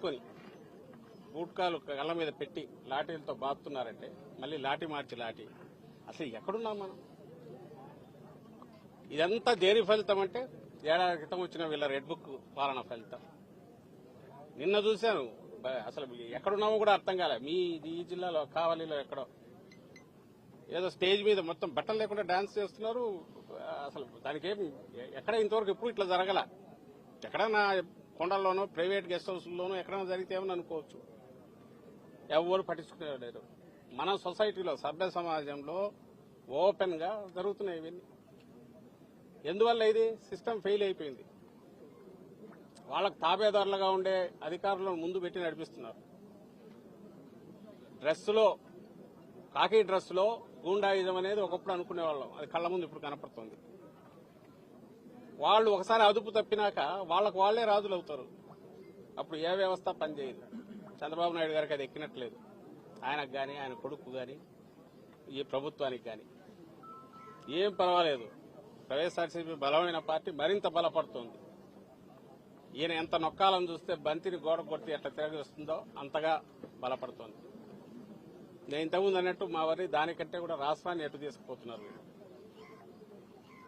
తీసుకొని బూట్కాలు కళ్ళ మీద పెట్టి లాఠీలతో బాదుతున్నారంటే మళ్ళీ లాఠీ మార్చి లాఠీ అసలు ఎక్కడున్నాం మనం? ఇదంతా దేని ఫలితం అంటే ఏడాది క్రితం వచ్చిన వీళ్ళ రెడ్ బుక్ పాలన ఫలితం. నిన్న చూశాను, అసలు ఎక్కడున్నామో కూడా అర్థం కాలే. ఈ జిల్లాలో కావలిలో ఎక్కడో ఏదో స్టేజ్ మీద మొత్తం బట్టలు లేకుండా డాన్స్ చేస్తున్నారు. అసలు దానికి ఎక్కడ ఇంతవరకు ఎప్పుడు ఇట్లా జరగల. ఎక్కడన్నా కొండల్లోనో ప్రైవేట్ గెస్ట్ హౌస్లోనో ఎక్కడైనా జరిగితేమని అనుకోవచ్చు. ఎవరు పట్టించుకునేవారు. మన సొసైటీలో సభ్య సమాజంలో ఓపెన్ గా జరుగుతున్నాయి ఇవన్నీ. ఎందువల్ల ఇది సిస్టమ్ ఫెయిల్ అయిపోయింది. వాళ్ళకు తాబేదారులుగా ఉండే అధికారులను ముందు పెట్టి నడిపిస్తున్నారు. డ్రెస్సులో కాకి డ్రెస్సులో గూండాయిజం అనేది ఒకప్పుడు అనుకునేవాళ్ళం, అది కళ్ల ముందు ఇప్పుడు కనపడుతుంది. వాళ్ళు ఒకసారి అదుపు తప్పినాక వాళ్ళకు వాళ్లే రాజులు అవుతారు. అప్పుడు ఏ వ్యవస్థ పనిచేయదు. చంద్రబాబు నాయుడు గారికి అది ఎక్కినట్లేదు. ఆయనకు గాని ఆయన కొడుకు గాని ఈ ప్రభుత్వానికి గాని ఏం పర్వాలేదు. వైఎస్ఆర్సీపీ బలమైన పార్టీ మరింత బలపడుతోంది. ఈయన ఎంత నొక్కాలని చూస్తే బంతిని గోడ కొట్టి ఎట్లా తిరగేస్తుందో అంతగా బలపడుతోంది. నేను ఇంతకుముందు అన్నట్టు మా వారి దానికంటే కూడా రాష్ట్రాన్ని ఎటు తీసుకుపోతున్నారు.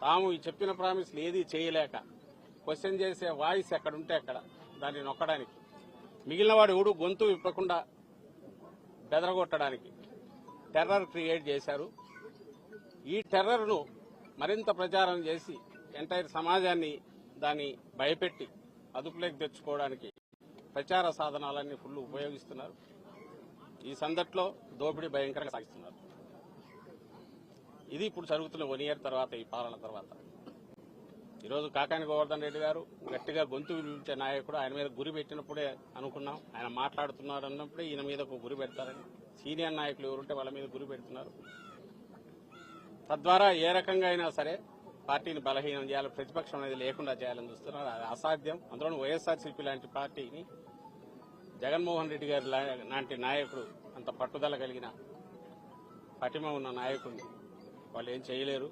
తాము ఈ చెప్పిన ప్రామిస్లు ఏదీ చేయలేక క్వశ్చన్ చేసే వాయిస్ ఎక్కడుంటే అక్కడ దాన్ని నొక్కడానికి, మిగిలిన వాడు ఎవడు గొంతు విప్పకుండా బెదరగొట్టడానికి టెర్రర్ క్రియేట్ చేశారు. ఈ టెర్రర్ను మరింత ప్రచారం చేసి ఎంటైర్ సమాజాన్ని దాన్ని భయపెట్టి అదుపులోకి తెచ్చుకోవడానికి ప్రచార సాధనాలన్నీ ఫుల్ ఉపయోగిస్తున్నారు. ఈ సందట్లో దోపిడీ భయంకరంగా సాగిస్తున్నారు. ఇది ఇప్పుడు జరుగుతున్న 1 year తర్వాత, ఈ పాలన తర్వాత. ఈరోజు కాకాని గోవర్ధన్ రెడ్డి గారు గట్టిగా గొంతు వినిపించే నాయకుడు. ఆయన మీద గురి పెట్టినప్పుడే అనుకున్నాం, ఆయన మాట్లాడుతున్నారు అన్నప్పుడే ఈయన మీద ఒక గురి పెడతారని. సీనియర్ నాయకులు ఎవరుంటే వాళ్ళ మీద గురి పెడుతున్నారు. తద్వారా ఏ రకంగా అయినా సరే పార్టీని బలహీనం చేయాలి, ప్రతిపక్షం అనేది లేకుండా చేయాలని చూస్తున్నారు. అది అసాధ్యం. అందులోనూ వైఎస్ఆర్సీపీ లాంటి పార్టీని, జగన్మోహన్ రెడ్డి గారి లాంటి నాయకుడు, అంత పట్టుదల కలిగిన పటిమ ఉన్న నాయకుడిని వాళ్ళు ఏం చేయలేరు.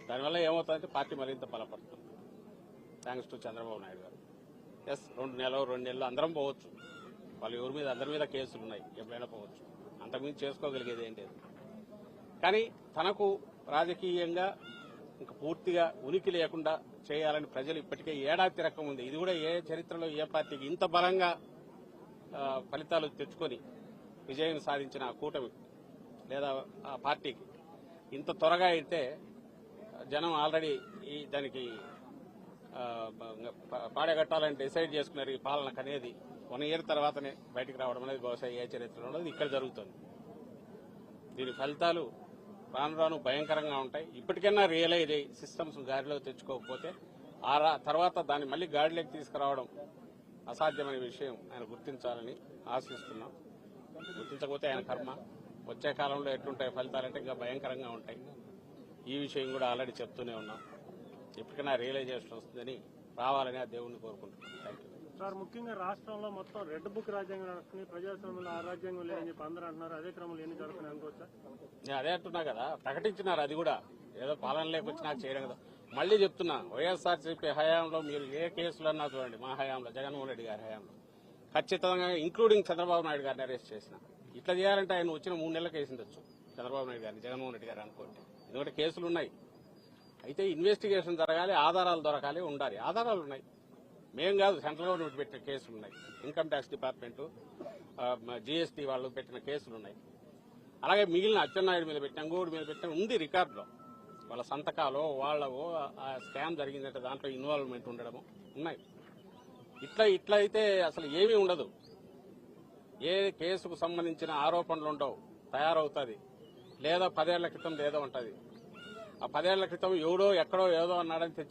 దానివల్ల ఏమవుతుందంటే పార్టీ మరింత బలపడుతుంది. థ్యాంక్స్ టు చంద్రబాబు నాయుడు గారు. ఎస్, 2 నెలలు అందరం పోవచ్చు. వాళ్ళు ఎవరి మీద, అందరి మీద కేసులు ఉన్నాయి, ఎప్పుడైనా పోవచ్చు. అంతకుమించి చేసుకోగలిగేది ఏం లేదు. కానీ తనకు రాజకీయంగా ఇంకా పూర్తిగా ఉనికి లేకుండా చేయాలని ప్రజలు ఇప్పటికే ఏడాది తిరగక ఉంది. ఇది కూడా ఏ చరిత్రలో ఏ పార్టీకి ఇంత బలంగా ఫలితాలు తెచ్చుకొని విజయం సాధించిన కూటమి లేదా ఆ పార్టీకి ఇంత త్వరగా అయితే జనం ఆల్రెడీ దానికి పాడగట్టాలని డిసైడ్ చేసుకున్నారు. ఈ పాలనకు అనేది 1 year తర్వాతనే బయటికి రావడం అనేది బహుశా ఏ చరిత్రలో ఉండదు. ఇక్కడ జరుగుతుంది. దీని ఫలితాలు రాను రాను భయంకరంగా ఉంటాయి. ఇప్పటికైనా రియలైజ్ అయ్యి సిస్టమ్స్ గాడిలో తెచ్చుకోకపోతే తర్వాత దాన్ని మళ్లీ గాడిలోకి తీసుకురావడం అసాధ్యమైన విషయం ఆయన గుర్తించాలని ఆశిస్తున్నాం. గుర్తించకపోతే ఆయన కర్మ. వచ్చే కాలంలో ఎట్లుంటాయి ఫలితాలంటే ఇంకా భయంకరంగా ఉంటాయి. ఈ విషయం కూడా ఆల్రెడీ చెప్తూనే ఉన్నాం. ఎప్పటికైనా రియలైజేషన్ వస్తుందని, రావాలని ఆ దేవుణ్ణి కోరుకుంటున్నాం. Thank you sir. ముఖ్యంగా రాష్ట్రంలో మొత్తం రెడ్ బుక్ రాజ్యాంగం నడుస్తుంది, ప్రజాస్వామ్యంలో ఆ రాజ్యాంగం లేదని చెప్పి అందరూ అంటున్నారు. అదే క్రమంలో ఎన్ని జరుగుతున్నాయి అనుకోవచ్చా? నేను అదే అంటున్నా కదా, ప్రకటించినారు. అది కూడా ఏదో పాలన లేకొచ్చినా చేయడం కదా. మళ్లీ చెప్తున్నా, వైఎస్ఆర్సీపీ హయాంలో మీరు ఏ కేసులు అన్నా చూడండి, మా హయాంలో, జగన్మోహన్ రెడ్డి గారి హయాంలో ఖచ్చితంగా ఇంక్లూడింగ్ చంద్రబాబు నాయుడు గారిని అరెస్ట్ చేసిన. ఇట్లా చేయాలంటే ఆయన వచ్చిన 3 నెలలకు వేసిండొచ్చు చంద్రబాబు నాయుడు గారిని, జగన్మోహన్ రెడ్డి గారు అనుకోండి. ఎందుకంటే కేసులు ఉన్నాయి. అయితే ఇన్వెస్టిగేషన్ జరగాలి, ఆధారాలు దొరకాలి, ఉండాలి. ఆధారాలు ఉన్నాయి. మేం కాదు, సెంట్రల్ గవర్నమెంట్ పెట్టిన కేసులు ఉన్నాయి. ఇన్కమ్ ట్యాక్స్ డిపార్ట్మెంట్, జీఎస్టీ వాళ్ళు పెట్టిన కేసులు ఉన్నాయి. అలాగే మిగిలిన అచ్చెన్నాయుడు మీద పెట్టిన, అంగోడు మీద పెట్టిన ఉంది రికార్డులో. వాళ్ళ సంతకాలు, వాళ్ళవో ఆ స్కామ్ జరిగిందంటే దాంట్లో ఇన్వాల్వ్మెంట్ ఉండడము ఉన్నాయి. ఇట్లా అయితే అసలు ఏమీ ఉండదు. ఏ కేసుకు సంబంధించిన ఆరోపణలు ఉండవు, తయారవుతుంది. లేదా 10 ఏళ్ల క్రితం ఏదో ఉంటుంది. ఆ 10 ఏళ్ల క్రితం ఎవడో ఎక్కడో ఏదో అన్నాడని తెచ్చి